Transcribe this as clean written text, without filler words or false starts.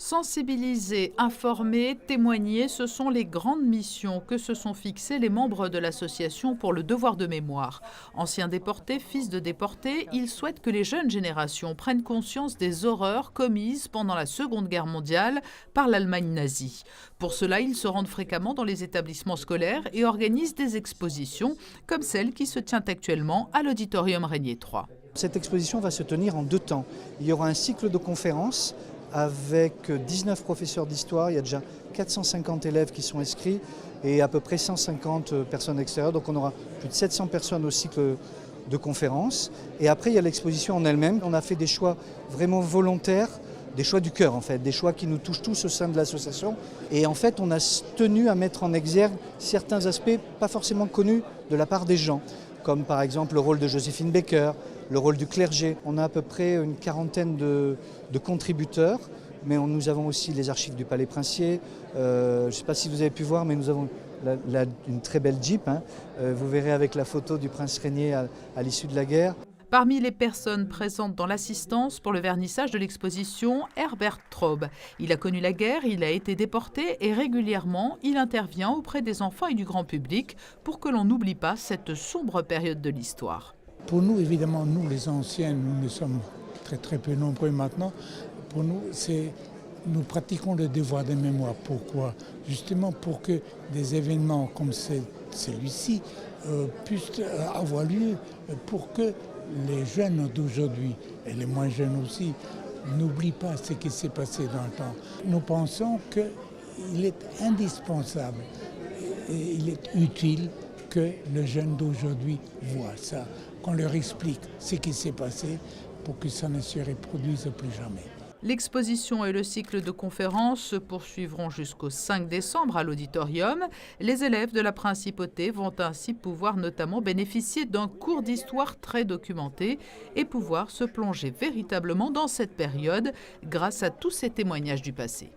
Sensibiliser, informer, témoigner, ce sont les grandes missions que se sont fixées les membres de l'association pour le devoir de mémoire. Anciens déportés, fils de déportés, ils souhaitent que les jeunes générations prennent conscience des horreurs commises pendant la Seconde Guerre mondiale par l'Allemagne nazie. Pour cela, ils se rendent fréquemment dans les établissements scolaires et organisent des expositions comme celle qui se tient actuellement à l'Auditorium Régnier 3. Cette exposition va se tenir en 2 temps. Il y aura un cycle de conférences avec 19 professeurs d'histoire. Il y a déjà 450 élèves qui sont inscrits et à peu près 150 personnes extérieures. Donc on aura plus de 700 personnes au cycle de conférences. Et après, il y a l'exposition en elle-même. On a fait des choix vraiment volontaires, des choix du cœur en fait, des choix qui nous touchent tous au sein de l'association. Et en fait, on a tenu à mettre en exergue certains aspects pas forcément connus de la part des gens, comme par exemple le rôle de Joséphine Baker, le rôle du clergé. On a à peu près une quarantaine de contributeurs, mais nous avons aussi les archives du Palais Princier. Je ne sais pas si vous avez pu voir, mais nous avons une très belle Jeep. Vous verrez avec la photo du prince Régnier à l'issue de la guerre. Parmi les personnes présentes dans l'assistance pour le vernissage de l'exposition, Herbert Traub. Il a connu la guerre, il a été déporté et régulièrement, il intervient auprès des enfants et du grand public pour que l'on n'oublie pas cette sombre période de l'histoire. Pour nous, évidemment, nous les anciens, nous sommes très peu nombreux maintenant. Pour nous, nous pratiquons le devoir de mémoire. Pourquoi? Justement pour que des événements comme celui-ci puissent avoir lieu, pour que les jeunes d'aujourd'hui, et les moins jeunes aussi, n'oublient pas ce qui s'est passé dans le temps. Nous pensons qu'il est indispensable et il est utile que les jeunes d'aujourd'hui voient ça, qu'on leur explique ce qui s'est passé pour que ça ne se reproduise plus jamais. L'exposition et le cycle de conférences se poursuivront jusqu'au 5 décembre à l'auditorium. Les élèves de la Principauté vont ainsi pouvoir notamment bénéficier d'un cours d'histoire très documenté et pouvoir se plonger véritablement dans cette période grâce à tous ces témoignages du passé.